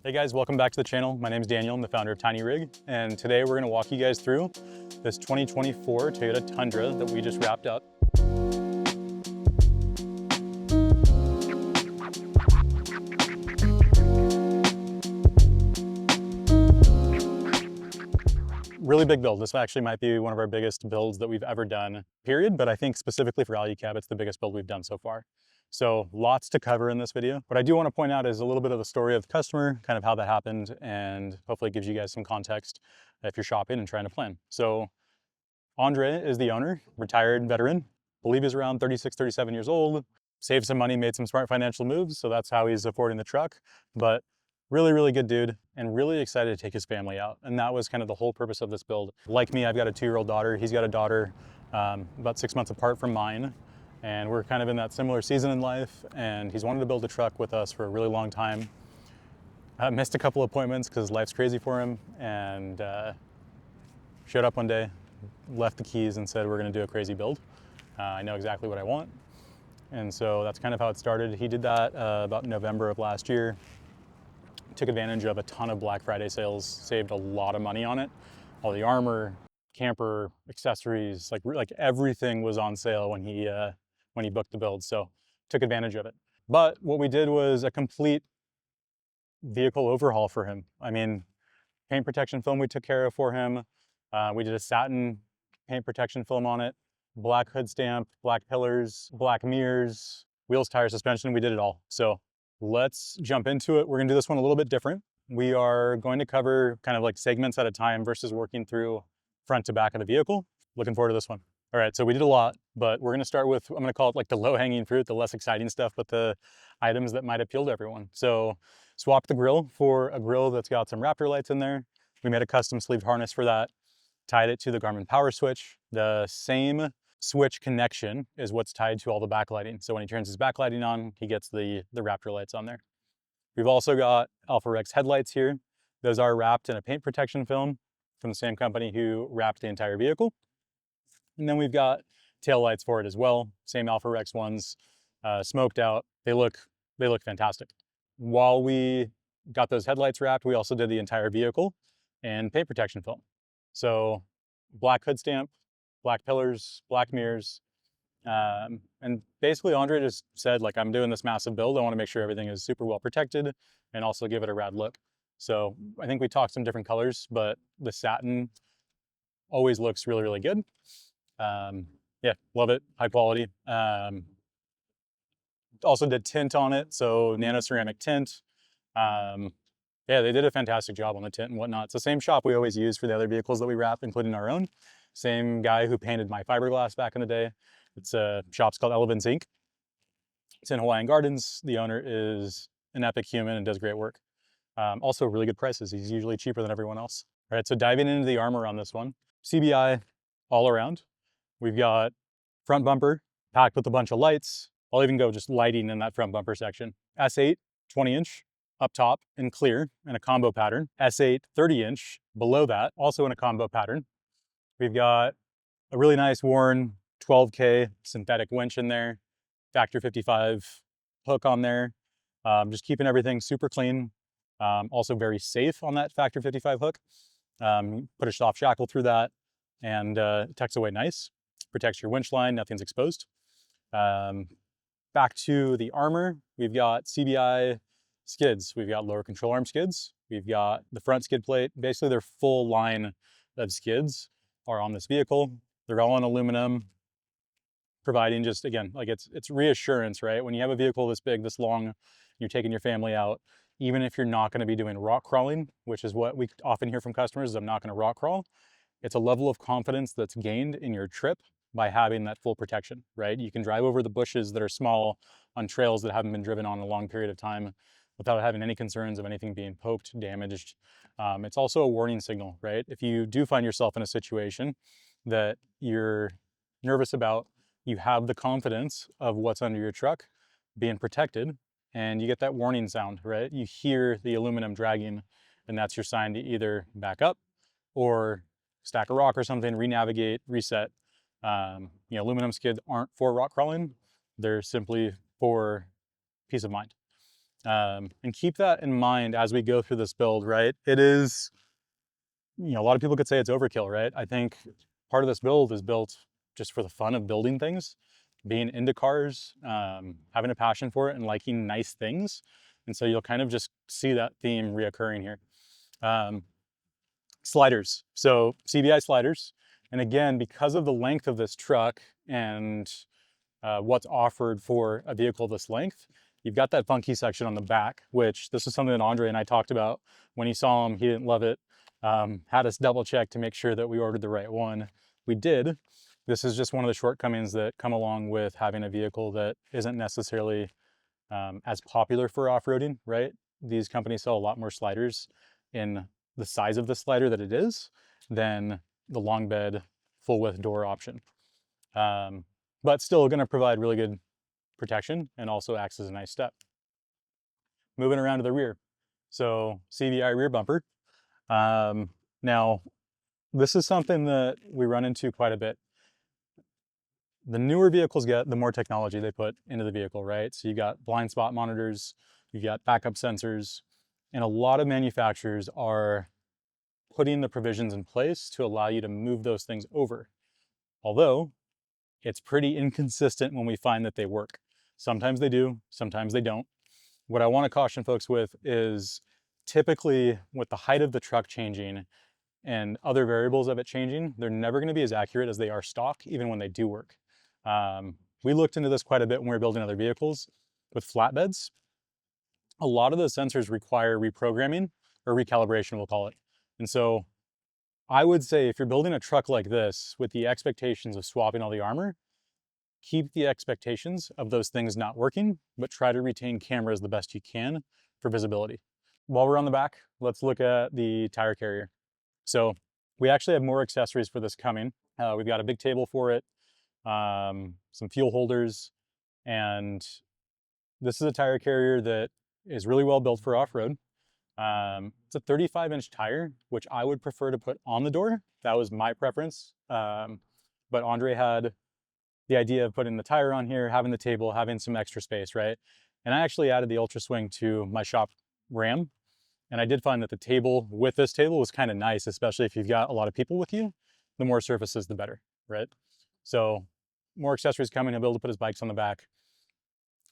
Hey guys, welcome back to the channel. My name is Daniel, I'm the founder of Tiny Rig, and today we're gonna walk you guys through this 2024 Toyota Tundra that we just wrapped up. Really big build. This actually might be one of our biggest builds that we've ever done, period, but I think specifically for Alu-Cab, it's the biggest build we've done so far. So lots to cover in this video. What I do want to point out is a little bit of the story of the customer, kind of how that happened, and hopefully it gives you guys some context if you're shopping and trying to plan. So Andre is the owner, retired veteran, believe he's around 36, 37 years old, saved some money, made some smart financial moves, so that's how he's affording the truck. But really, really good dude and really excited to take his family out. And that was kind of the whole purpose of this build. Like me, I've got a 2-year-old daughter. He's got a daughter about 6 months apart from mine. And we're kind of in that similar season in life. And he's wanted to build a truck with us for a really long time. Missed a couple appointments because life's crazy for him. And showed up one day, left the keys and said, we're gonna do a crazy build. I know exactly what I want. And so that's kind of how it started. He did that about November of last year. Took advantage of a ton of Black Friday sales, saved a lot of money on it. All the armor, camper, accessories, like everything was on sale when he booked the build, so took advantage of it. But what we did was a complete vehicle overhaul for him. I mean, paint protection film we took care of for him. We did a satin paint protection film on it, black hood stamp, black pillars, black mirrors, wheels, tires, suspension, we did it all. So let's jump into it. We're gonna do this one a little bit different. We are going to cover kind of like segments at a time versus working through front to back of the vehicle. Looking forward to this one. All right, so we did a lot, but we're gonna start with, I'm gonna call it like the low-hanging fruit, the less exciting stuff, but the items that might appeal to everyone. So swap the grill for a grill that's got some Raptor lights in there. We made a custom sleeve harness for that, tied it to the Garmin power switch. The same switch connection is what's tied to all the backlighting. So when he turns his backlighting on, he gets the Raptor lights on there. We've also got Alpha Rex headlights here. Those are wrapped in a paint protection film from the same company who wrapped the entire vehicle. And then we've got tail lights for it as well. Same Alpha Rex ones, smoked out. They look fantastic. While we got those headlights wrapped, we also did the entire vehicle and paint protection film. So black hood stamp, black pillars, black mirrors. And basically Andre just said, like, I'm doing this massive build. I want to make sure everything is super well protected and also give it a rad look. So I think we talked some different colors, but the satin always looks really, really good. Yeah, love it, high quality. Also did tint on it, so nano ceramic tint. Yeah, they did a fantastic job on the tint and whatnot. It's the same shop we always use for the other vehicles that we wrap, including our own. Same guy who painted my fiberglass back in the day. It's a shop's called Elevance Inc. It's in Hawaiian Gardens. The owner is an epic human and does great work. Also really good prices. He's usually cheaper than everyone else. All right, so diving into the armor on this one. CBI all around. We've got front bumper packed with a bunch of lights. I'll even go just lighting in that front bumper section. S8 20-inch up top in clear in a combo pattern. S8 30-inch below that, also in a combo pattern. We've got a really nice worn 12K synthetic winch in there, factor 55 hook on there, just keeping everything super clean. Also very safe on that factor 55 hook. Put a soft shackle through that and it tucks away nice, protects your winch line, nothing's exposed. Back to the armor, we've got CBI skids. We've got lower control arm skids. We've got the front skid plate. Basically their full line of skids are on this vehicle. They're all in aluminum, providing just, again, like it's reassurance, right? When you have a vehicle this big, this long, you're taking your family out, even if you're not gonna be doing rock crawling, which is what we often hear from customers, is I'm not gonna rock crawl. It's a level of confidence that's gained in your trip by having that full protection, right? You can drive over the bushes that are small on trails that haven't been driven on in a long period of time without having any concerns of anything being poked, damaged. It's also a warning signal, right? If you do find yourself in a situation that you're nervous about, you have the confidence of what's under your truck being protected, and you get that warning sound, right? You hear the aluminum dragging, and that's your sign to either back up or stack a rock or something, re-navigate, reset. Aluminum skids aren't for rock crawling. They're simply for peace of mind. And keep that in mind as we go through this build, right? It is, a lot of people could say it's overkill, right? I think part of this build is built just for the fun of building things, being into cars, having a passion for it and liking nice things. And so you'll kind of just see that theme reoccurring here. Sliders, so CBI sliders. And again, because of the length of this truck and what's offered for a vehicle this length, you've got that funky section on the back, which this is something that Andre and I talked about. When he saw him, he didn't love it. Had us double check to make sure that we ordered the right one. We did. This is just one of the shortcomings that come along with having a vehicle that isn't necessarily as popular for off-roading, right? These companies sell a lot more sliders in the size of the slider that it is than the long bed full width door option. But still going to provide really good protection and also acts as a nice step. Moving around to the rear. So CBI rear bumper. Now, this is something that we run into quite a bit. The newer vehicles get, the more technology they put into the vehicle, right? So you got blind spot monitors, you got backup sensors, and a lot of manufacturers are putting the provisions in place to allow you to move those things over. Although, it's pretty inconsistent when we find that they work. Sometimes they do, sometimes they don't. What I want to caution folks with is typically with the height of the truck changing and other variables of it changing, they're never going to be as accurate as they are stock, even when they do work. We looked into this quite a bit when we were building other vehicles with flatbeds. A lot of those sensors require reprogramming or recalibration, we'll call it. And so I would say if you're building a truck like this with the expectations of swapping all the armor, keep the expectations of those things not working, but try to retain cameras the best you can for visibility. While we're on the back, let's look at the tire carrier. So we actually have more accessories for this coming. We've got a big table for it, some fuel holders, and this is a tire carrier that is really well built for off-road. It's a 35-inch tire, which I would prefer to put on the door. That was my preference. But Andre had the idea of putting the tire on here, having the table, having some extra space, right? And I actually added the Ultra Swing to my shop Ram. And I did find that the table with this table was kind of nice, especially if you've got a lot of people with you. The more surfaces, the better, right? So more accessories coming. He'll be able to put his bikes on the back.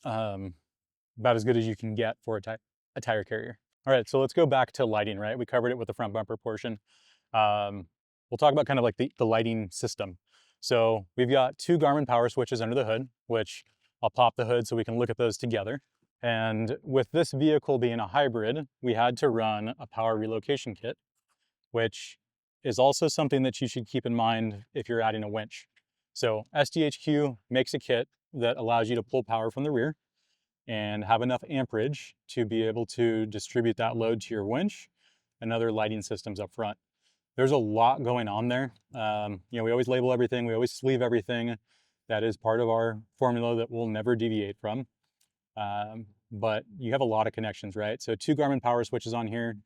About as good as you can get for a tire carrier. All right, so let's go back to lighting, right? We covered it with the front bumper portion. We'll talk about kind of like the lighting system. So we've got two Garmin power switches under the hood, which I'll pop the hood so we can look at those together. And with this vehicle being a hybrid, we had to run a power relocation kit, which is also something that you should keep in mind if you're adding a winch. So SDHQ makes a kit that allows you to pull power from the rear and have enough amperage to be able to distribute that load to your winch and other lighting systems up front. There's a lot going on there. We always label everything, we always sleeve everything. That is part of our formula that we'll never deviate from. But you have a lot of connections, right? So two Garmin power switches on here.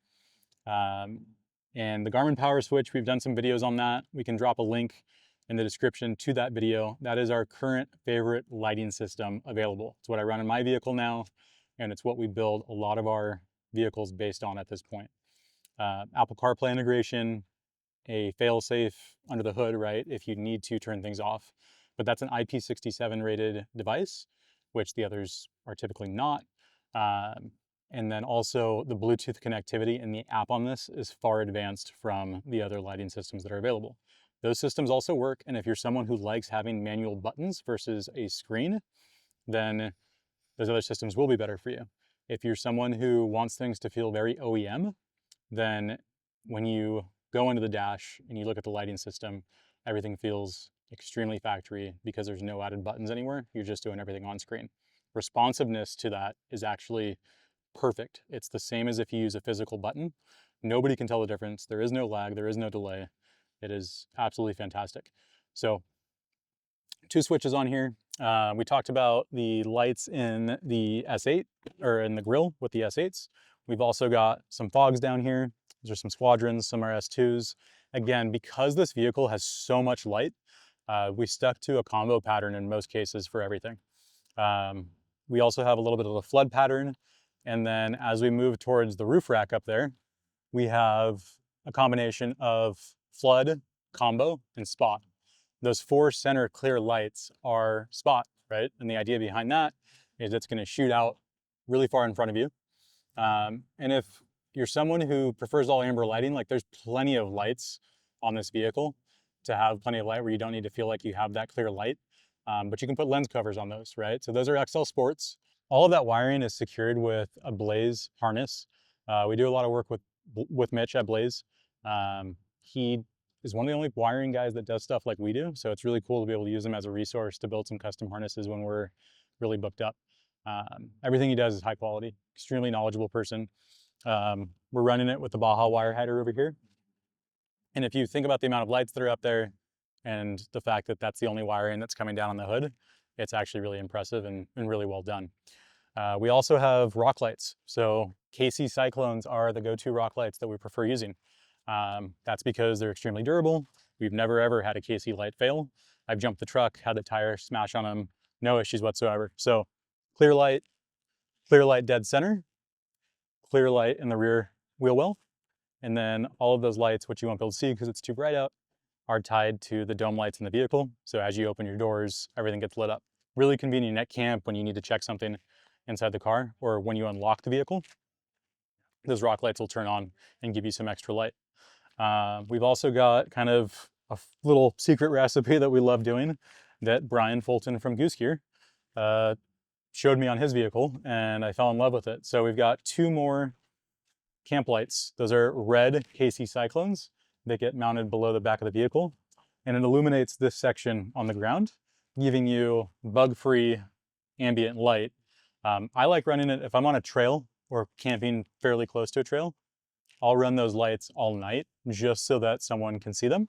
And the Garmin power switch, we've done some videos on that. We can drop a link in the description to that video. That is our current favorite lighting system available. It's what I run in my vehicle now, and it's what we build a lot of our vehicles based on at this point. Apple CarPlay integration, a fail-safe under the hood, right, if you need to turn things off. But that's an IP67 rated device, which the others are typically not. And then also the Bluetooth connectivity and the app on this is far advanced from the other lighting systems that are available. Those systems also work, and if you're someone who likes having manual buttons versus a screen, then those other systems will be better for you. If you're someone who wants things to feel very OEM, then when you go into the dash and you look at the lighting system, everything feels extremely factory because there's no added buttons anywhere. You're just doing everything on screen. Responsiveness to that is actually perfect. It's the same as if you use a physical button. Nobody can tell the difference. There is no lag, there is no delay. It is absolutely fantastic. So two switches on here. We talked about the lights in the S8 or in the grille with the S8s. We've also got some fogs down here. These are some Squadrons, some are S2s. Again, because this vehicle has so much light, we stuck to a combo pattern in most cases for everything. We also have a little bit of a flood pattern. And then as we move towards the roof rack up there, we have a combination of flood, combo, and spot. Those 4 center clear lights are spot, right? And the idea behind that is it's gonna shoot out really far in front of you. And if you're someone who prefers all amber lighting, like there's plenty of lights on this vehicle to have plenty of light where you don't need to feel like you have that clear light. But you can put lens covers on those, right? So those are XL Sports. All of that wiring is secured with a Blaze harness. We do a lot of work with Mitch at Blaze. He is one of the only wiring guys that does stuff like we do. So it's really cool to be able to use him as a resource to build some custom harnesses when we're really booked up. Everything he does is high quality, extremely knowledgeable person. We're running it with the Baja wire header over here. And if you think about the amount of lights that are up there and the fact that that's the only wiring that's coming down on the hood, it's actually really impressive and really well done. We also have rock lights. So KC Cyclones are the go-to rock lights that we prefer using. That's because they're extremely durable. We've never ever had a KC light fail. I've jumped the truck, had the tire smash on them, no issues whatsoever. So clear light dead center, clear light in the rear wheel well, and then all of those lights, which you won't be able to see because it's too bright out, are tied to the dome lights in the vehicle. So as you open your doors, everything gets lit up. Really convenient at camp when you need to check something inside the car, or when you unlock the vehicle, those rock lights will turn on and give you some extra light. We've also got kind of a little secret recipe that we love doing that Brian Fulton from Goose Gear showed me on his vehicle, and I fell in love with it. So we've got 2 more camp lights. Those are red KC Cyclones that get mounted below the back of the vehicle, and it illuminates this section on the ground, giving you bug-free ambient light. I like running it if I'm on a trail or camping fairly close to a trail. I'll run those lights all night just so that someone can see them.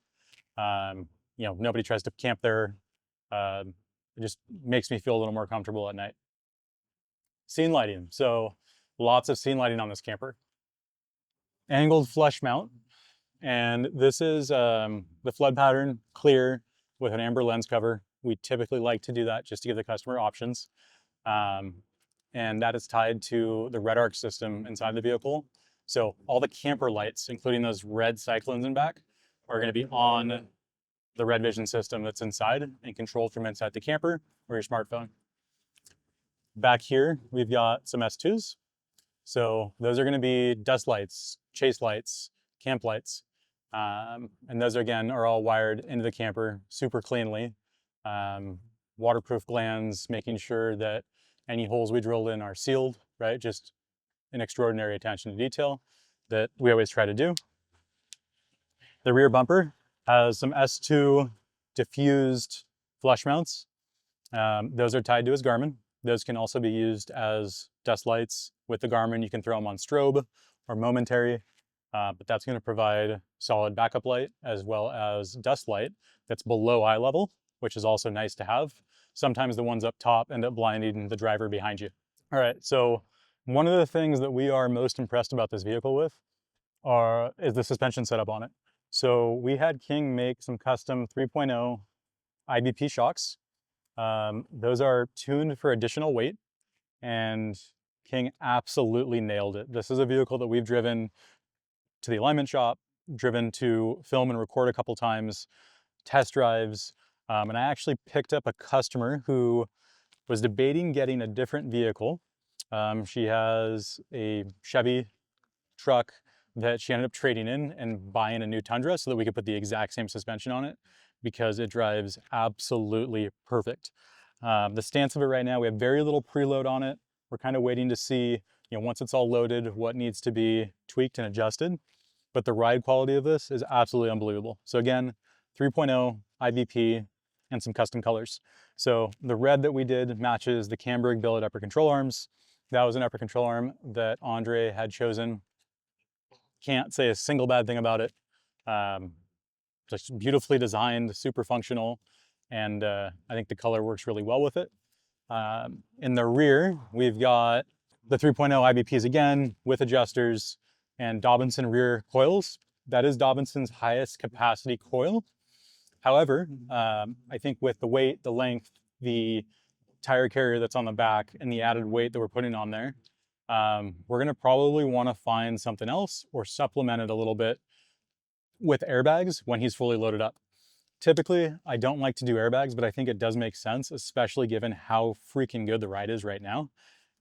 You know, nobody tries to camp there. It just makes me feel a little more comfortable at night. Scene lighting. So lots of scene lighting on this camper. Angled flush mount. And this is the flood pattern clear with an amber lens cover. We typically like to do that just to give the customer options. And that is tied to the Redarc system inside the vehicle. So all the camper lights, including those red Cyclones in back, are going to be on the Red Vision system that's inside and controlled from inside the camper or your smartphone. Back here, we've got some S2s. So those are going to be dust lights, chase lights, camp lights. And those, again, are all wired into the camper super cleanly. Waterproof glands, making sure that any holes we drilled in are sealed, right? Just an extraordinary attention to detail that we always try to do. The rear bumper has some S2 diffused flush mounts. Those are tied to his Garmin. Those can also be used as dust lights with the Garmin. You can throw them on strobe or momentary, but that's going to provide solid backup light as well as dust light that's below eye level, which is also nice to have. Sometimes the ones up top end up blinding the driver behind you. All right, so one of the things that we are most impressed about this vehicle with is the suspension setup on it. So we had King make some custom 3.0 IBP shocks. Those are tuned for additional weight, and King absolutely nailed it. This is a vehicle that we've driven to the alignment shop, driven to film and record a couple times, test drives, and I actually picked up a customer who was debating getting a different vehicle. She has a Chevy truck that she ended up trading in and buying a new Tundra so that we could put the exact same suspension on it because it drives absolutely perfect. The stance of it right now, we have very little preload on it. We're kind of waiting to see, once it's all loaded, what needs to be tweaked and adjusted. But the ride quality of this is absolutely unbelievable. So again, 3.0 IVP and some custom colors. So the red that we did matches the Camberg billet upper control arms. That was an upper control arm that Andre had chosen. Can't say a single bad thing about it. Just beautifully designed, super functional, and I think the color works really well with it. In the rear, we've got the 3.0 IBPs again with adjusters and Dobinson rear coils. That is Dobinson's highest capacity coil. However, I think with the weight, the length, the tire carrier that's on the back, and the added weight that we're putting on there, we're gonna probably wanna find something else or supplement it a little bit with airbags when he's fully loaded up. Typically, I don't like to do airbags, but I think it does make sense, especially given how freaking good the ride is right now.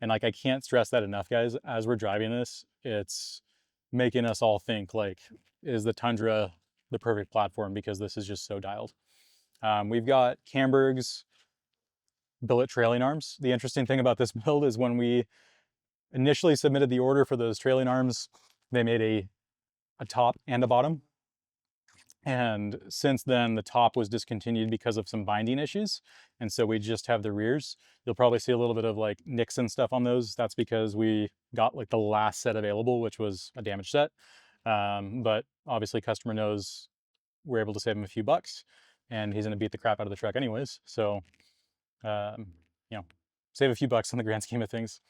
And like, I can't stress that enough, guys. As we're driving this, it's making us all think like, is the Tundra the perfect platform? Because this is just so dialed. We've got Camberg's billet trailing arms. The interesting thing about this build is when we initially submitted the order for those trailing arms, they made a top and a bottom. And since then, the top was discontinued because of some binding issues. And so we just have the rears. You'll probably see a little bit of like nicks and stuff on those. That's because we got like the last set available, which was a damaged set. But obviously customer knows we're able to save him a few bucks and he's gonna beat the crap out of the truck anyways. So, you know, save a few bucks in the grand scheme of things.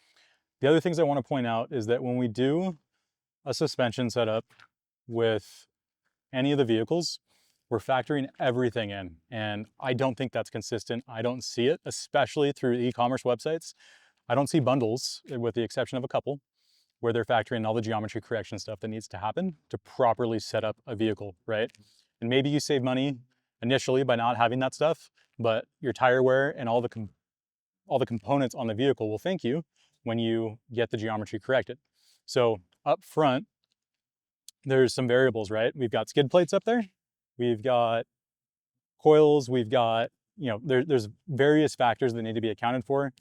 The other things I wanna point out is that when we do a suspension setup with any of the vehicles, we're factoring everything in. And I don't think that's consistent. I don't see it, especially through e-commerce websites. I don't see bundles, with the exception of a couple, where they're factoring all the geometry correction stuff that needs to happen to properly set up a vehicle, right? And maybe you save money initially by not having that stuff, but your tire wear and all the components on the vehicle will thank you when you get the geometry corrected. So up front, there's some variables, right? We've got skid plates up there. We've got coils. We've got, you know, there's various factors that need to be accounted for.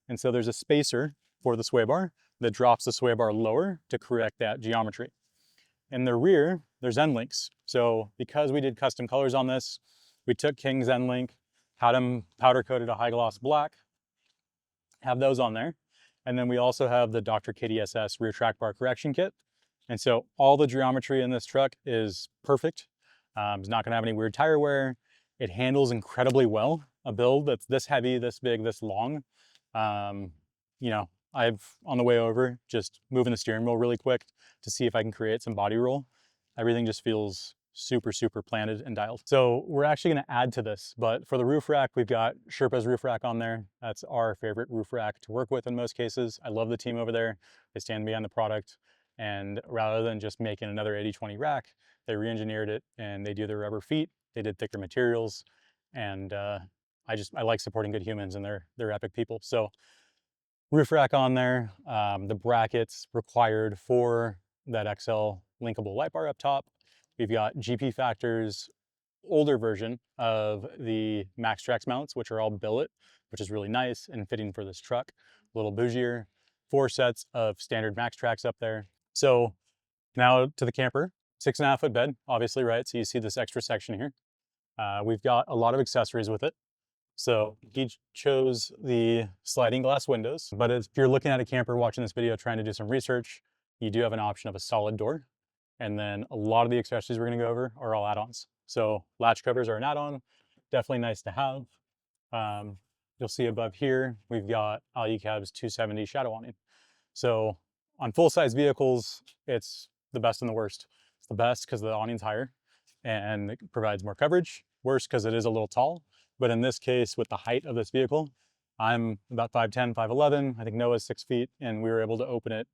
And so there's a spacer for the sway bar that drops the sway bar lower to correct that geometry. In the rear, there's end links. So because we did custom colors on this, we took King's end link, had them powder coated a high gloss black, have those on there. And then we also have the Dr. KDSS rear track bar correction kit. And so all the geometry in this truck is perfect. It's not gonna have any weird tire wear. It handles incredibly well. A build that's this heavy, this big, this long. You know, I've, on the way over, just moving the steering wheel really quick to see if I can create some body roll. Everything just feels super, super planted and dialed. So we're actually gonna add to this, but for the roof rack, we've got Sherpa's roof rack on there. That's our favorite roof rack to work with in most cases. I love the team over there. They stand behind the product. And rather than just making another 80/20 rack, they re-engineered it and they do their rubber feet. They did thicker materials. And I like supporting good humans, and they're epic people. So roof rack on there, the brackets required for that XL linkable light bar up top. We've got GP Factor's older version of the MaxTrax mounts, which are all billet, which is really nice and fitting for this truck. A little bougier. 4 sets of standard MaxTrax up there. So now to the camper, 6.5 foot bed, obviously, right? So you see this extra section here. We've got a lot of accessories with it. So he chose the sliding glass windows, but if you're looking at a camper watching this video, trying to do some research, you do have an option of a solid door. And then a lot of the accessories we're gonna go over are all add-ons. So latch covers are an add-on, definitely nice to have. You'll see above here, we've got Alu-Cab's 270 shadow awning. So on full-size vehicles, it's the best and the worst. It's the best because the awning's higher and it provides more coverage. Worse because it is a little tall. But in this case, with the height of this vehicle, I'm about 5'10", 5'11". I think Noah's 6 feet, and we were able to open it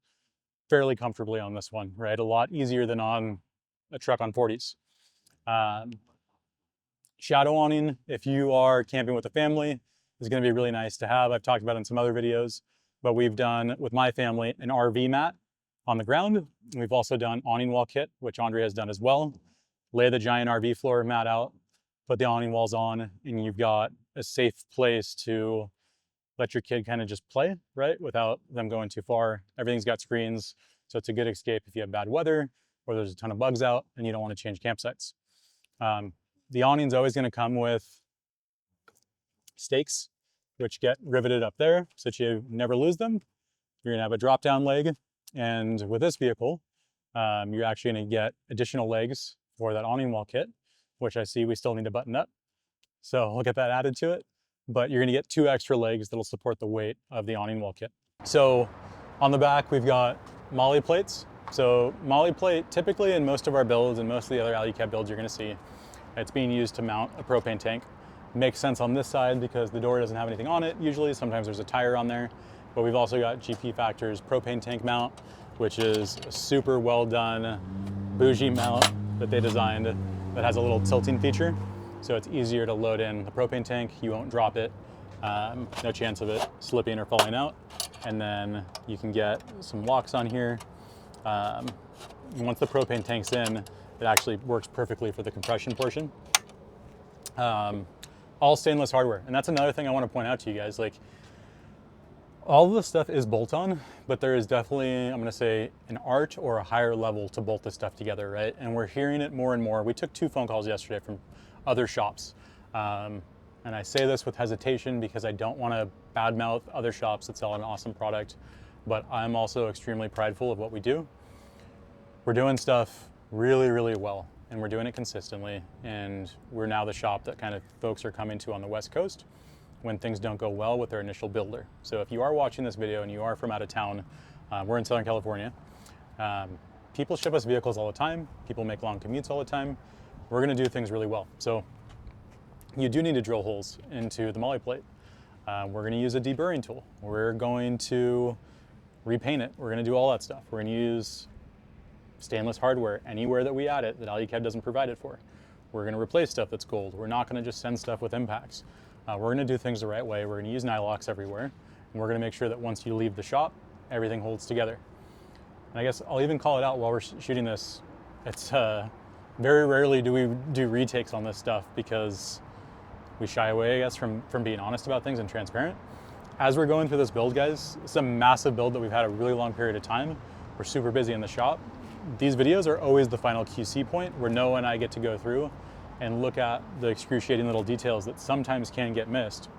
fairly comfortably on this one, right? A lot easier than on a truck on 40s. Shadow awning, if you are camping with a family, is going to be really nice to have. I've talked about it in some other videos, but we've done, with my family, an RV mat on the ground. We've also done awning wall kit, which Andre has done as well. Lay the giant RV floor mat out, put the awning walls on, and you've got a safe place to let your kid kind of just play, right? Without them going too far. Everything's got screens, so it's a good escape if you have bad weather or there's a ton of bugs out and you don't want to change campsites. The awning's always going to come with stakes, which get riveted up there so that you never lose them. You're going to have a drop-down leg, and with this vehicle, you're actually going to get additional legs for that awning wall kit, which I see we still need to button up. So we'll get that added to it, but you're going to get 2 extra legs that'll support the weight of the awning wall kit. So on the back, we've got molly plates. So molly plate, typically in most of our builds and most of the other Alu-Cab builds you're going to see, it's being used to mount a propane tank. Makes sense on this side because the door doesn't have anything on it usually. Sometimes there's a tire on there. but we've also got GP Factor's propane tank mount, which is a super well done bougie mount that they designed that has a little tilting feature. So it's easier to load in the propane tank. You won't drop it. No chance of it slipping or falling out. And then you can get some locks on here. Once the propane tank's in, it actually works perfectly for the compression portion. All stainless hardware. And that's another thing I want to point out to you guys. Like, all of this stuff is bolt-on, but there is definitely, I'm gonna say, an art or a higher level to bolt this stuff together, right? And we're hearing it more and more. We took 2 phone calls yesterday from other shops. And I say this with hesitation because I don't want to badmouth other shops that sell an awesome product, but I'm also extremely prideful of what we do. We're doing stuff really, really well, and we're doing it consistently. And we're now the shop that kind of folks are coming to on the West Coast when things don't go well with their initial builder. So if you are watching this video and you are from out of town, we're in Southern California. People ship us vehicles all the time. People make long commutes all the time. We're gonna do things really well. So you do need to drill holes into the molly plate. We're gonna use a deburring tool. We're going to repaint it. We're gonna do all that stuff. We're gonna use stainless hardware anywhere that we add it that Alu-Cab doesn't provide it for. We're gonna replace stuff that's gold. We're not gonna just send stuff with impacts. We're gonna do things the right way. We're gonna use nylocks everywhere. And we're gonna make sure that once you leave the shop, everything holds together. And I guess I'll even call it out while we're shooting this. It's very rarely do we do retakes on this stuff because we shy away, I guess, from being honest about things and transparent. As we're going through this build, guys, it's a massive build that we've had a really long period of time. We're super busy in the shop. These videos are always the final QC point where Noah and I get to go through and look at the excruciating little details that sometimes can get missed.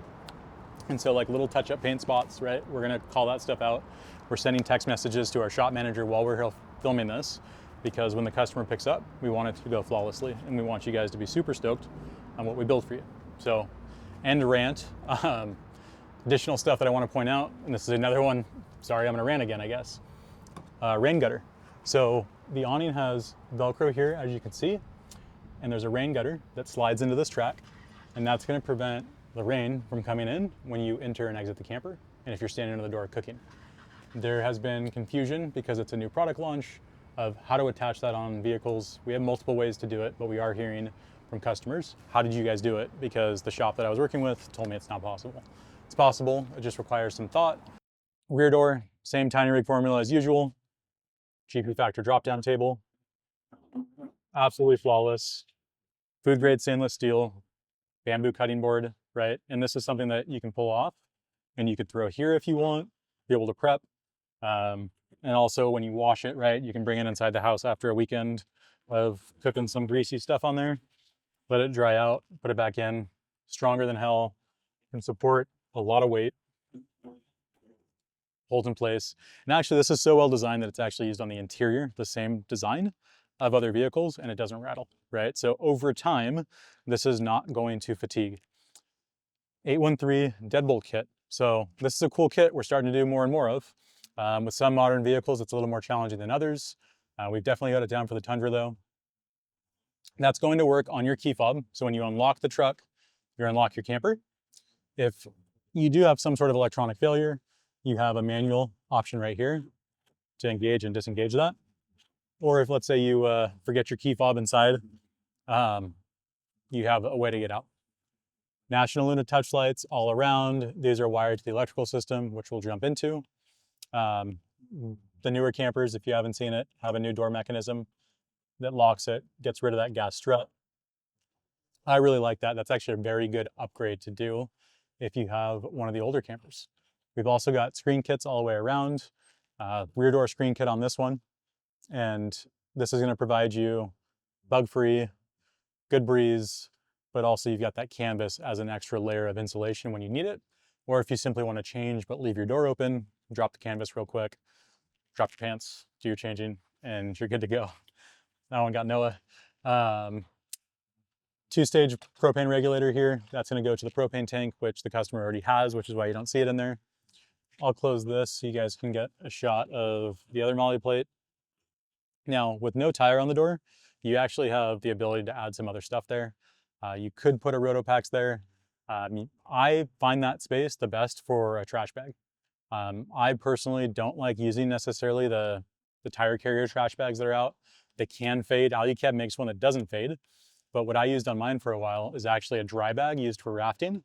And so, like, little touch-up paint spots, right? We're gonna call that stuff out. We're sending text messages to our shop manager while we're filming this, because when the customer picks up, we want it to go flawlessly, and we want you guys to be super stoked on what we build for you. So, end rant. Additional stuff that I want to point out, and this is another one. Sorry, I'm gonna rant again, I guess. Rain gutter. So the awning has Velcro here, as you can see, and there's a rain gutter that slides into this track, and that's going to prevent the rain from coming in when you enter and exit the camper, and if you're standing under the door cooking. There has been confusion because it's a new product launch of how to attach that on vehicles. We have multiple ways to do it, but we are hearing from customers, how did you guys do it? Because the shop that I was working with told me it's not possible. It's possible, it just requires some thought. Rear door, same tiny rig formula as usual. GP Factor drop-down table, absolutely flawless. Food grade stainless steel, bamboo cutting board, right? And this is something that you can pull off and you could throw here if you want, be able to prep. And also when you wash it, right, you can bring it inside the house after a weekend of cooking some greasy stuff on there, let it dry out, put it back in, stronger than hell, can support a lot of weight, holds in place. And actually this is so well designed that it's actually used on the interior, the same design of other vehicles, and it doesn't rattle, right? So over time, this is not going to fatigue. 813 deadbolt kit. So this is a cool kit we're starting to do more and more of. With some modern vehicles, it's a little more challenging than others. We've definitely got it down for the Tundra though. That's going to work on your key fob. So when you unlock the truck, you unlock your camper. If you do have some sort of electronic failure, you have a manual option right here to engage and disengage that. Or if, let's say, you forget your key fob inside, you have a way to get out. National Luna touch lights all around. These are wired to the electrical system, which we'll jump into. The newer campers, if you haven't seen it, have a new door mechanism that locks it, gets rid of that gas strut. I really like that. That's actually a very good upgrade to do if you have one of the older campers. We've also got screen kits all the way around, rear door screen kit on this one. And this is going to provide you bug-free, good breeze, but also you've got that canvas as an extra layer of insulation when you need it. Or if you simply want to change but leave your door open, drop the canvas real quick, drop your pants, do your changing, and you're good to go. That one got Noah. Two-stage propane regulator here. That's going to go to the propane tank, which the customer already has, which is why you don't see it in there. I'll close this so you guys can get a shot of the other molly plate. Now, with no tire on the door, you actually have the ability to add some other stuff there. You could put a Rotopax there. I find that space the best for a trash bag. I personally don't like using necessarily the tire carrier trash bags that are out. They can fade. Alu-Cab makes one that doesn't fade, but what I used on mine for a while is actually a dry bag used for rafting.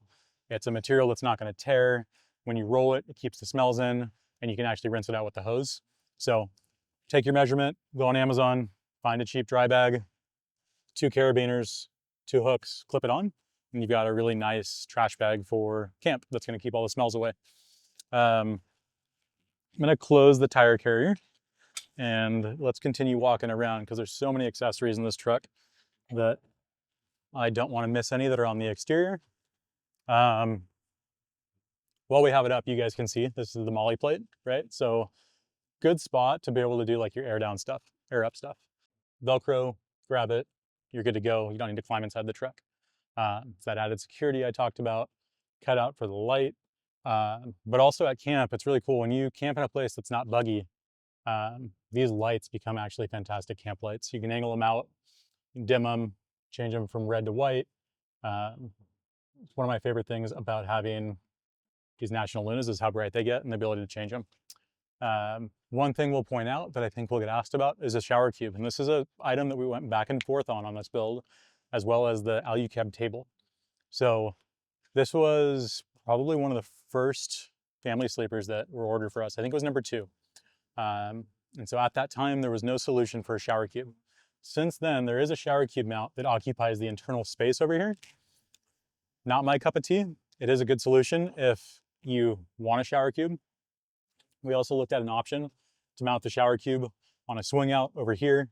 It's a material that's not going to tear. When you roll it, it keeps the smells in, and you can actually rinse it out with the hose. So take your measurement, go on Amazon, find a cheap dry bag, 2 carabiners, 2 hooks, clip it on, and you've got a really nice trash bag for camp that's going to keep all the smells away. I'm going to close the tire carrier and let's continue walking around because there's so many accessories in this truck that I don't want to miss any that are on the exterior. While we have it up, you guys can see this is the molly plate, right? So good spot to be able to do like your air down stuff, air up stuff. Velcro, grab it, you're good to go. You don't need to climb inside the truck. It's that added security I talked about, cut out for the light. But also at camp, it's really cool when you camp in a place that's not buggy. These lights become actually fantastic camp lights. You can angle them out, dim them, change them from red to white. It's one of my favorite things about having these National Lunas is how bright they get and the ability to change them. One thing we'll point out that I think we'll get asked about is a shower cube. And this is an item that we went back and forth on this build, as well as the Alu-Cab table. So this was probably one of the first family sleepers that were ordered for us. I think it was number 2. And so at that time, there was no solution for a shower cube. Since then, there is a shower cube mount that occupies the internal space over here. Not my cup of tea. It is a good solution if you want a shower cube. We also looked at an option to mount the shower cube on a swing out over here.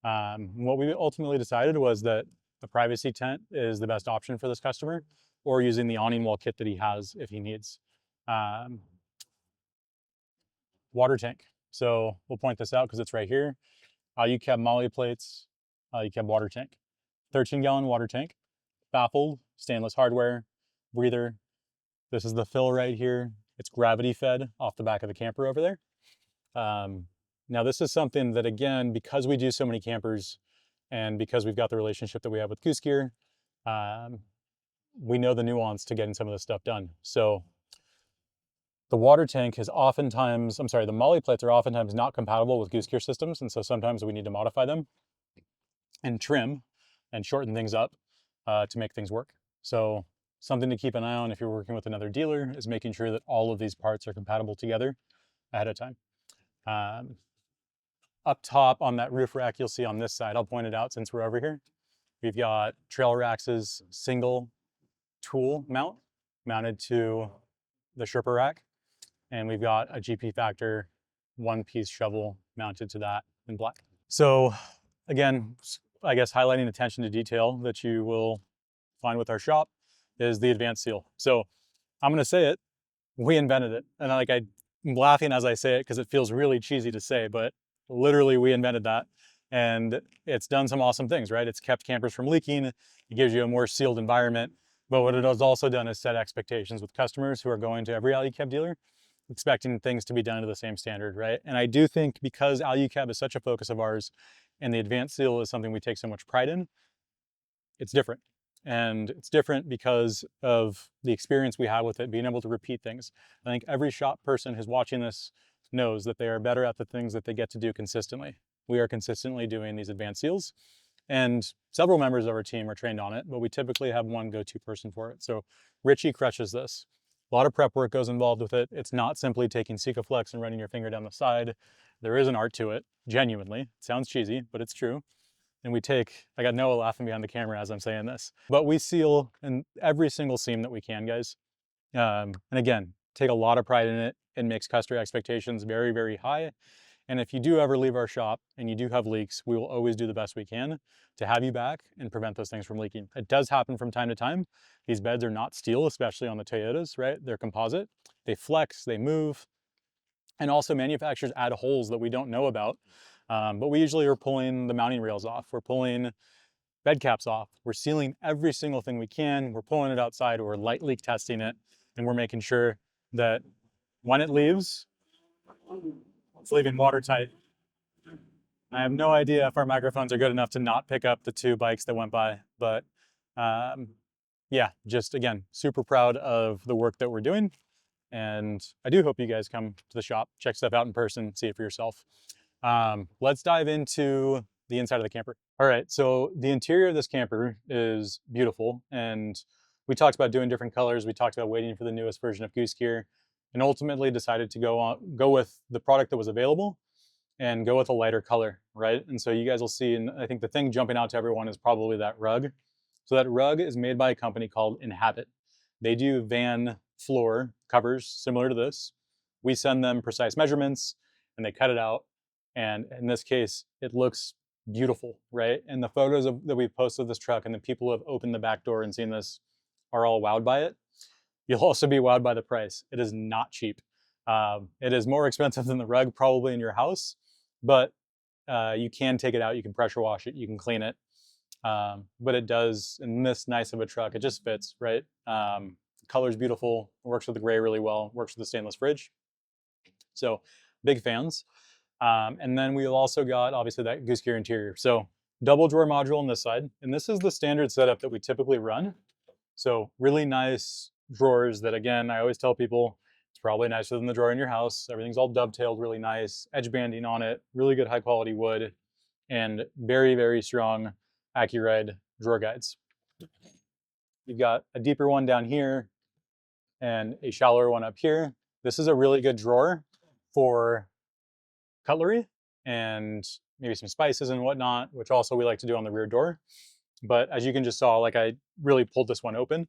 What we ultimately decided was that the privacy tent is the best option for this customer, or using the awning wall kit that he has if he needs. Water tank. So we'll point this out because it's right here. Alu-Cab molly plates, Alu-Cab water tank. 13-gallon water tank, baffled, stainless hardware, breather. This is the fill right here. It's gravity fed off the back of the camper over there. Now this is something that, again, because we do so many campers and because we've got the relationship that we have with Goose Gear, we know the nuance to getting some of this stuff done. So the water tank is oftentimes, the molly plates are oftentimes not compatible with Goose Gear systems. And so sometimes we need to modify them and trim and shorten things up to make things work. So something to keep an eye on if you're working with another dealer is making sure that all of these parts are compatible together ahead of time. Up top on that roof rack, you'll see on this side, I'll point it out since we're over here. We've got Trail Rax's single tool mount mounted to the Sherpa rack. And we've got a GP Factor 1-piece shovel mounted to that in black. So again, I guess highlighting attention to detail that you will find with our shop is the advanced seal. So I'm gonna say it, we invented it. And I'm laughing as I say it because it feels really cheesy to say, but literally we invented that. And it's done some awesome things, right? It's kept campers from leaking. It gives you a more sealed environment. But what it has also done is set expectations with customers who are going to every Alu-Cab dealer, expecting things to be done to the same standard, right? And I do think because Alu-Cab is such a focus of ours and the advanced seal is something we take so much pride in, it's different. And it's different because of the experience we have with it, being able to repeat things. I think every shop person who's watching this knows that they are better at the things that they get to do consistently. We are consistently doing these advanced seals, and several members of our team are trained on it, but we typically have one go-to person for it. So Richie crushes this. A lot of prep work goes involved with it. It's not simply taking Sikaflex and running your finger down the side. There is an art to it, genuinely. It sounds cheesy, but it's true. And I got Noah laughing behind the camera as I'm saying this, but we seal in every single seam that we can, guys. And again, take a lot of pride in it. It makes customer expectations very, very high. And if you do ever leave our shop and you do have leaks, we will always do the best we can to have you back and prevent those things from leaking. It does happen from time to time. These beds are not steel, especially on the Toyotas, right? They're composite. They flex, they move. And also manufacturers add holes that we don't know about. But we usually are pulling the mounting rails off. We're pulling bed caps off. We're sealing every single thing we can. We're pulling it outside, or we're light leak testing it. And we're making sure that when it leaves, it's leaving watertight. I have no idea if our microphones are good enough to not pick up the 2 bikes that went by, but yeah, just again, super proud of the work that we're doing. And I do hope you guys come to the shop, check stuff out in person, see it for yourself. Let's dive into the inside of the camper. All right, so the interior of this camper is beautiful, and we talked about doing different colors. We talked about waiting for the newest version of Goose Gear, and ultimately decided to go with the product that was available and go with a lighter color, right? And so you guys will see, and I think the thing jumping out to everyone is probably that rug. So that rug is made by a company called Inhabit. They do van floor covers similar to this. We send them precise measurements and they cut it out. And in this case, it looks beautiful, right? And the photos that we've posted of this truck and the people who have opened the back door and seen this are all wowed by it. You'll also be wowed by the price. It is not cheap. It is more expensive than the rug probably in your house, but you can take it out, you can pressure wash it, you can clean it. But it does, in this nice of a truck, it just fits, right? Color's beautiful, works with the gray really well, works with the stainless fridge. So big fans. And then we've also got obviously that Goose Gear interior. So double drawer module on this side. And this is the standard setup that we typically run. So really nice drawers that, again, I always tell people it's probably nicer than the drawer in your house. Everything's all dovetailed really nice, edge banding on it, really good high quality wood, and very, very strong AccuRide drawer guides. You've got a deeper one down here and a shallower one up here. This is a really good drawer for cutlery and maybe some spices and whatnot, which also we like to do on the rear door. But as you can just saw, like I really pulled this one open.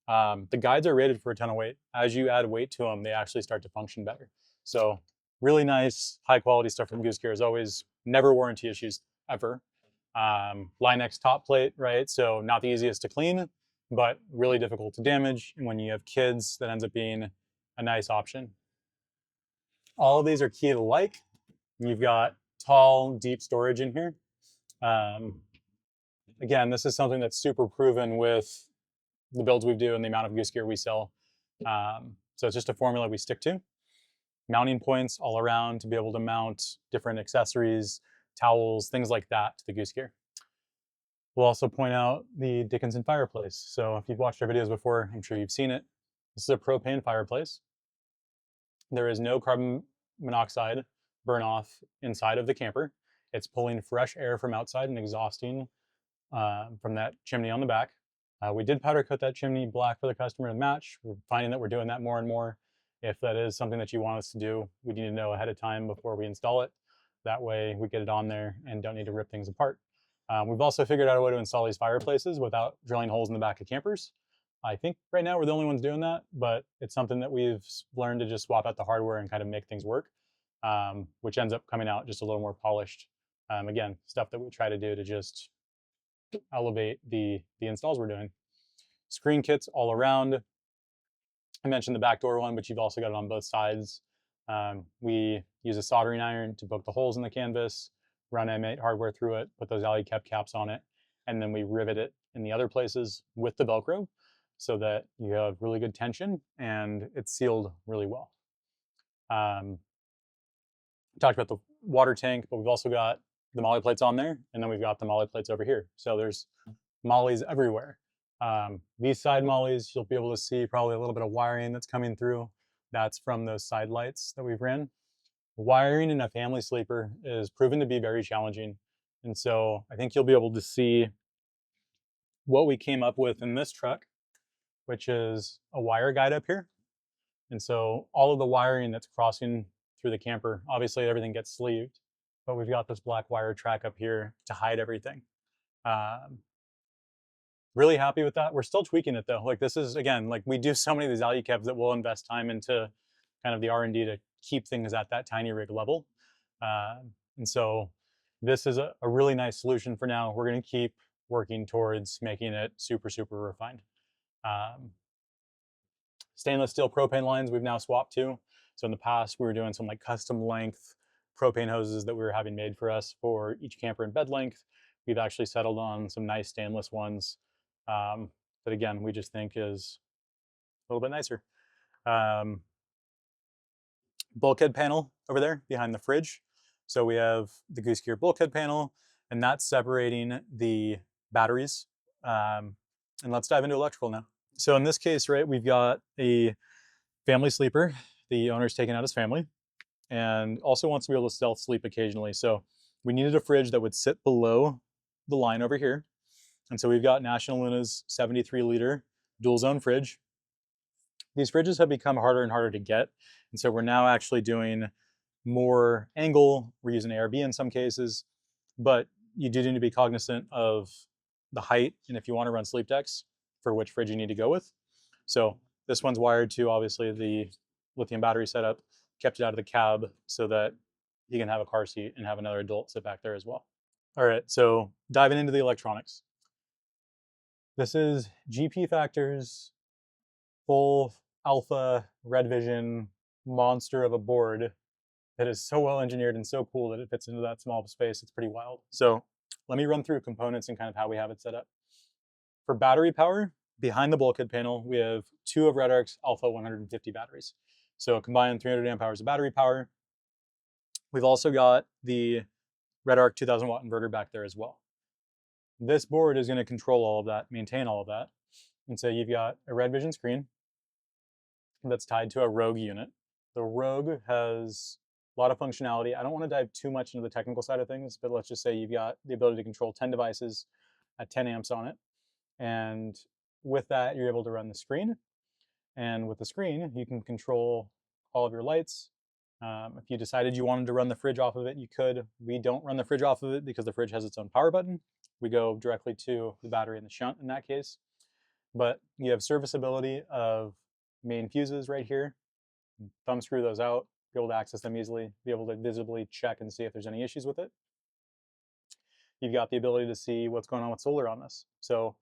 The guides are rated for a ton of weight. As you add weight to them, they actually start to function better. So really nice, high quality stuff from Goose Gear. As always, never warranty issues ever. Line-X top plate, right? So not the easiest to clean, but really difficult to damage. And when you have kids, that ends up being a nice option. All of these are key to like. You've got tall, deep storage in here. Again, this is something that's super proven with the builds we do and the amount of Goose Gear we sell. So it's just a formula we stick to. Mounting points all around to be able to mount different accessories, towels, things like that to the Goose Gear. We'll also point out the Dickinson fireplace. So if you've watched our videos before, I'm sure you've seen it. This is a propane fireplace. There is no carbon monoxide burn off inside of the camper. It's pulling fresh air from outside and exhausting from that chimney on the back. We did powder coat that chimney black for the customer to match. We're finding that we're doing that more and more. If that is something that you want us to do, we need to know ahead of time before we install it. That way we get it on there and don't need to rip things apart. We've also figured out a way to install these fireplaces without drilling holes in the back of campers. I think right now we're the only ones doing that, but it's something that we've learned to just swap out the hardware and kind of make things work, which ends up coming out just a little more polished. Again, stuff that we try to do to just elevate the installs we're doing. Screen kits all around. I mentioned the back door one, but you've also got it on both sides. We use a soldering iron to poke the holes in the canvas, run M8 hardware through it, put those Alu-Cab caps on it, and then we rivet it in the other places with the Velcro so that you have really good tension and it's sealed really well. Talked about the water tank, but we've also got the molly plates on there, and then we've got the molly plates over here. So there's mollies everywhere. These side mollies, you'll be able to see probably a little bit of wiring that's coming through. That's from those side lights that we've ran. Wiring in a family sleeper is proven to be very challenging. And so I think you'll be able to see what we came up with in this truck, which is a wire guide up here. And so all of the wiring that's crossing through the camper, obviously everything gets sleeved, but we've got this black wire track up here to hide everything. Really happy with that. We're still tweaking it though. Like this is, again, like we do so many of these Alu-Cabs that we'll invest time into kind of the R&D to keep things at that tiny rig level. And so this is a really nice solution for now. We're going to keep working towards making it super, super refined. Stainless steel propane lines we've now swapped to. So in the past, we were doing some like custom length propane hoses that we were having made for us for each camper and bed length. We've actually settled on some nice stainless ones that again, we just think is a little bit nicer. Bulkhead panel over there behind the fridge. So we have the Goose Gear bulkhead panel, and that's separating the batteries. And let's dive into electrical now. So in this case, right, we've got a Family sleeper. The owner's taking out his family and also wants to be able to stealth sleep occasionally. So we needed a fridge that would sit below the line over here. And so we've got National Luna's 73-liter dual zone fridge. These fridges have become harder and harder to get. And so we're now actually doing more angle. We're using ARB in some cases, but you do need to be cognizant of the height and if you want to run sleep decks for which fridge you need to go with. So this one's wired to obviously the lithium battery setup, kept it out of the cab so that you can have a car seat and have another adult sit back there as well. All right, so diving into the electronics. This is GP Factor's full alpha red vision monster of a board that is so well engineered and so cool that it fits into that small space. It's pretty wild. So let me run through components and kind of how we have it set up. For battery power, behind the bulkhead panel, we have 2 of Redarc's Alpha 150 batteries. So combined 300 amp hours of battery power. We've also got the Redarc 2000 watt inverter back there as well. This board is going to control all of that, maintain all of that. And so you've got a Red Vision screen that's tied to a Rogue unit. The Rogue has a lot of functionality. I don't want to dive too much into the technical side of things, but let's just say you've got the ability to control 10 devices at 10 amps on it. And with that, you're able to run the screen. And with the screen, you can control all of your lights. If you decided you wanted to run the fridge off of it, you could. We don't run the fridge off of it because the fridge has its own power button. We go directly to the battery and the shunt in that case. But you have serviceability of main fuses right here. Thumb screw those out, be able to access them easily, be able to visibly check and see if there's any issues with it. You've got the ability to see what's going on with solar on this. So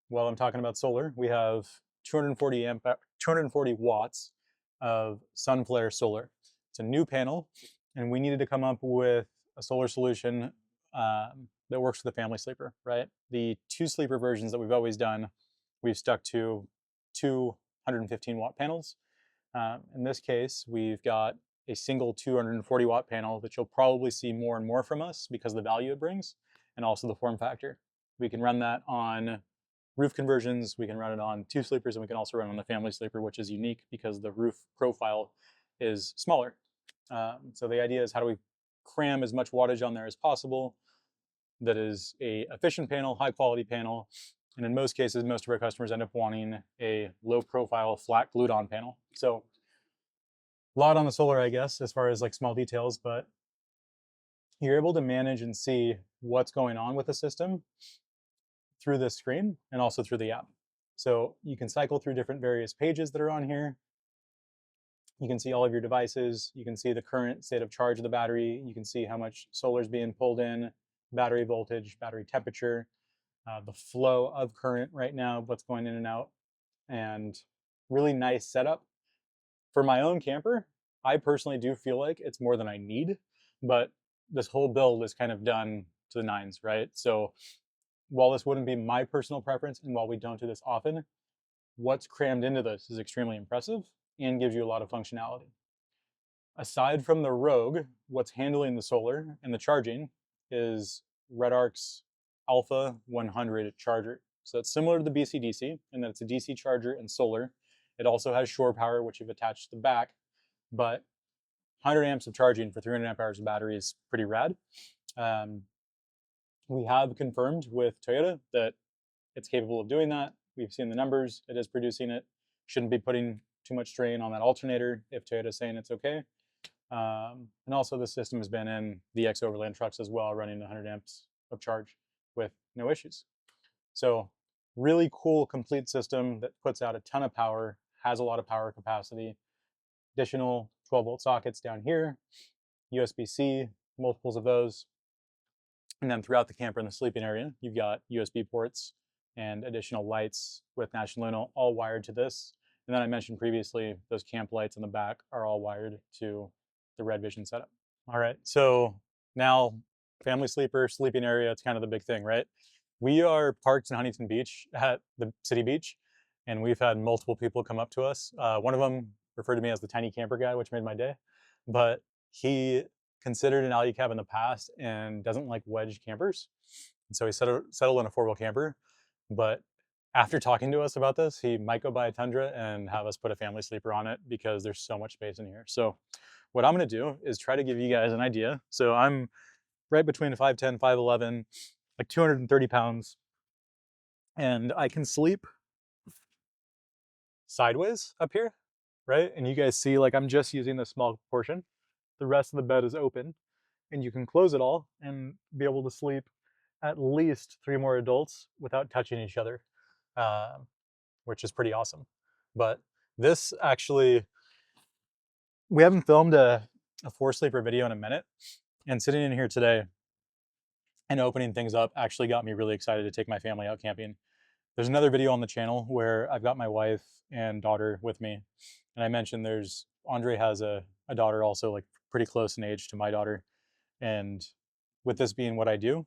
while I'm talking about solar, we have 240 watts of sun flare solar. It's a new panel, and we needed to come up with a solar solution that works for the family sleeper, right? The 2 sleeper versions that we've always done, we've stuck to 215 watt panels. In this case, we've got a single 240 watt panel that you'll probably see more and more from us because of the value it brings and also the form factor. We can run that on roof conversions, we can run it on 2 sleepers, and we can also run on the family sleeper, which is unique because the roof profile is smaller. So the idea is how do we cram as much wattage on there as possible that is a efficient panel, high quality panel, and in most cases, most of our customers end up wanting a low profile, flat glued on panel. So a lot on the solar, I guess, as far as like small details, but you're able to manage and see what's going on with the system through this screen and also through the app. So you can cycle through different various pages that are on here. You can see all of your devices. You can see the current state of charge of the battery. You can see how much solar is being pulled in, battery voltage, battery temperature, the flow of current right now, what's going in and out, and really nice setup. For my own camper, I personally do feel like it's more than I need, but this whole build is kind of done to the nines, right? So while this wouldn't be my personal preference, and while we don't do this often, what's crammed into this is extremely impressive and gives you a lot of functionality. Aside from the Rogue, what's handling the solar and the charging is Redarc's Alpha 100 charger. So it's similar to the BC-DC in that it's a DC charger and solar. It also has shore power, which you've attached to the back, but 100 amps of charging for 300 amp hours of battery is pretty rad. We have confirmed with Toyota that it's capable of doing that. We've seen the numbers, it is producing it. Shouldn't be putting too much strain on that alternator if Toyota's saying it's okay. And also the system has been in the X Overland trucks as well, running 100 amps of charge with no issues. So really cool, complete system that puts out a ton of power, has a lot of power capacity. Additional 12-volt sockets down here, USB-C, multiples of those. And then throughout the camper in the sleeping area, you've got USB ports and additional lights with National Luna all wired to this. And then I mentioned previously, those camp lights in the back are all wired to the Red Vision setup. All right, so now family sleeper, sleeping area, it's kind of the big thing, right? We are parked in Huntington Beach at the city beach, and we've had multiple people come up to us. One of them referred to me as the tiny camper guy, which made my day, but he considered an Alu-Cab in the past and doesn't like wedge campers. And so he settled on a 4-wheel camper, but after talking to us about this, he might go buy a Tundra and have us put a family sleeper on it because there's so much space in here. So what I'm gonna do is try to give you guys an idea. So I'm right between 5'10", 5'11", like 230 pounds, and I can sleep sideways up here, right? And you guys see, like, I'm just using this small portion. The rest of the bed is open, and you can close it all and be able to sleep at least 3 more adults without touching each other, um, which is pretty awesome. But this actually, we haven't filmed a 4-sleeper video in a minute, and sitting in here today and opening things up actually got me really excited to take my family out camping. There's another video on the channel where I've got my wife and daughter with me, and I mentioned Andre has a daughter also, like pretty close in age to my daughter, and with this being what I do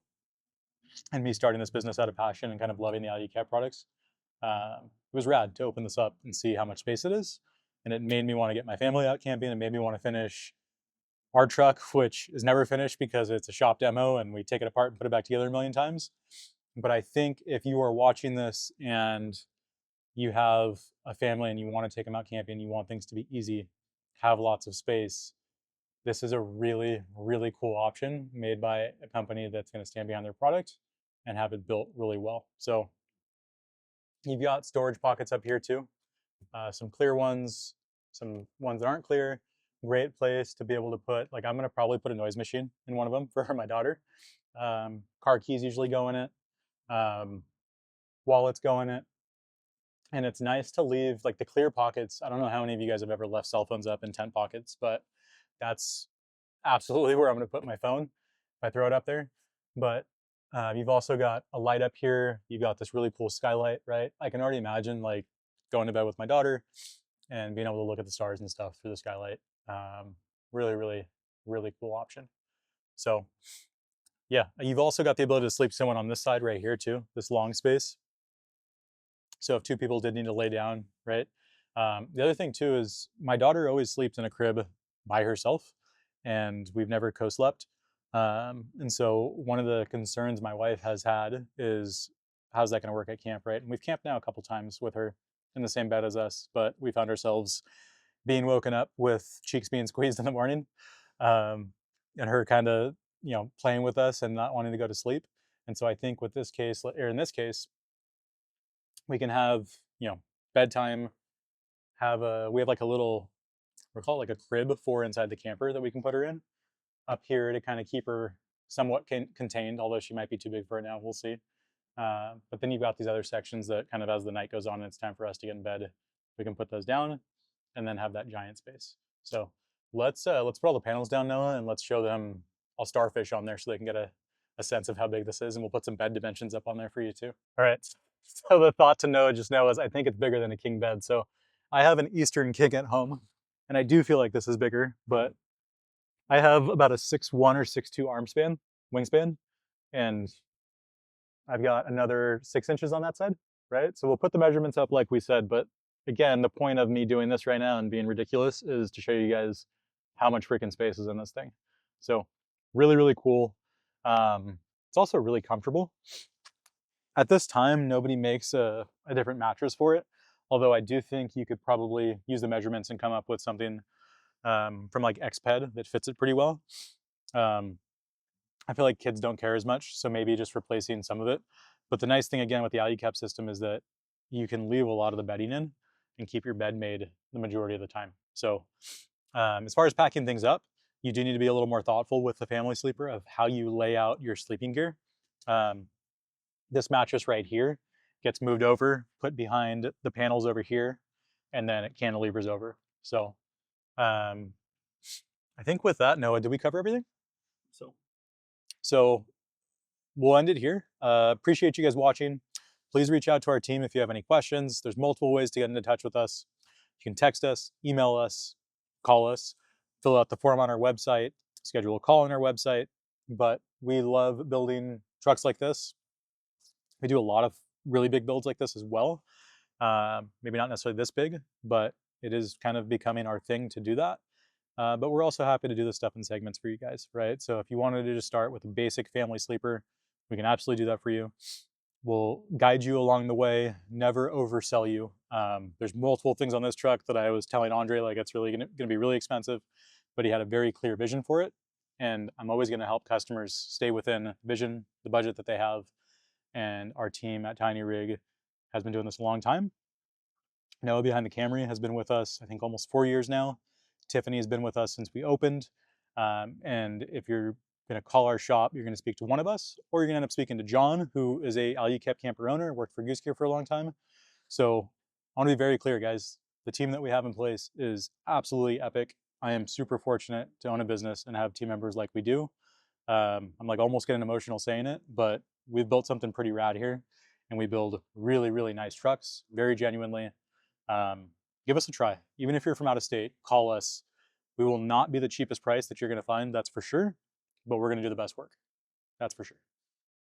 and me starting this business out of passion and kind of loving the Alu-Cab products, it was rad to open this up and see how much space it is, and it made me want to get my family out camping. It made me want to finish our truck, which is never finished because it's a shop demo and we take it apart and put it back together a million times. But I think if you are watching this and you have a family and you want to take them out camping, you want things to be easy, have lots of space, this is a really, really cool option made by a company that's going to stand behind their product and have it built really well. So you've got storage pockets up here too, some clear ones, some ones that aren't clear. Great place to be able to put, like, I'm going to probably put a noise machine in one of them for my daughter. Car keys usually go in it. Wallets go in it. And it's nice to leave, like, the clear pockets. I don't know how many of you guys have ever left cell phones up in tent pockets, but that's absolutely where I'm going to put my phone if I throw it up there. But you've also got a light up here. You've got this really cool skylight, right? I can already imagine, like, going to bed with my daughter and being able to look at the stars and stuff through the skylight. Really, really, really cool option. So yeah, you've also got the ability to sleep someone on this side right here too, this long space. So if 2 people did need to lay down, right? The other thing too is my daughter always sleeps in a crib by herself, and we've never co-slept. And so one of the concerns my wife has had is, how's that going to work at camp, right? And we've camped now a couple times with her in the same bed as us, but we found ourselves being woken up with cheeks being squeezed in the morning, and her kind of, playing with us and not wanting to go to sleep. And so I think with this case, or in this case, we can have, bedtime, we have like a little, we call it like a crib for inside the camper that we can put her in up here to kind of keep her somewhat contained, although she might be too big for it now, we'll see. But then you've got these other sections that kind of, as the night goes on and it's time for us to get in bed, we can put those down and then have that giant space. So let's put all the panels down, Noah, and let's show them all starfish on there so they can get a sense of how big this is, and we'll put some bed dimensions up on there for you too. All right, so the thought to Noah just now is I think it's bigger than a king bed. So I have an Eastern king at home, and I do feel like this is bigger, but I have about a 6'1" or 6'2" arm span, wingspan, and I've got another 6 inches on that side, right? So we'll put the measurements up like we said, but again, the point of me doing this right now and being ridiculous is to show you guys how much freaking space is in this thing. So really, really cool. It's also really comfortable. At this time, nobody makes a different mattress for it, although I do think you could probably use the measurements and come up with something from like Xped that fits it pretty well. I feel like kids don't care as much, so maybe just replacing some of it. But the nice thing again with the Alu-Cab system is that you can leave a lot of the bedding in and keep your bed made the majority of the time. So as far as packing things up, you do need to be a little more thoughtful with the family sleeper of how you lay out your sleeping gear. This mattress right here gets moved over, put behind the panels over here, and then it cantilevers over. So I think with that, Noah, did we cover everything? So we'll end it here. Appreciate you guys watching. Please reach out to our team if you have any questions. There's multiple ways to get into touch with us. You can text us, email us, call us, fill out the form on our website, schedule a call on our website. But we love building trucks like this. We do a lot of really big builds like this as well. Maybe not necessarily this big, but it is kind of becoming our thing to do that. But we're also happy to do this stuff in segments for you guys, right? So if you wanted to just start with a basic family sleeper, we can absolutely do that for you. We'll guide you along the way, never oversell you. There's multiple things on this truck that I was telling Andre, like it's really gonna be really expensive, but he had a very clear vision for it. And I'm always gonna help customers stay within vision, the budget that they have. And our team at Tiny Rig has been doing this a long time. Noah behind the camera has been with us, I think almost 4 years now. Tiffany has been with us since we opened. And if you're gonna call our shop, you're gonna speak to one of us, or you're gonna end up speaking to John, who is a Alu-Cab camper owner, worked for Goose Gear for a long time. So I wanna be very clear, guys. The team that we have in place is absolutely epic. I am super fortunate to own a business and have team members like we do. I'm like almost getting emotional saying it, but we've built something pretty rad here, and we build really, really nice trucks, very genuinely. Give us a try. Even if you're from out of state, call us. We will not be the cheapest price that you're going to find, that's for sure, but we're going to do the best work. That's for sure.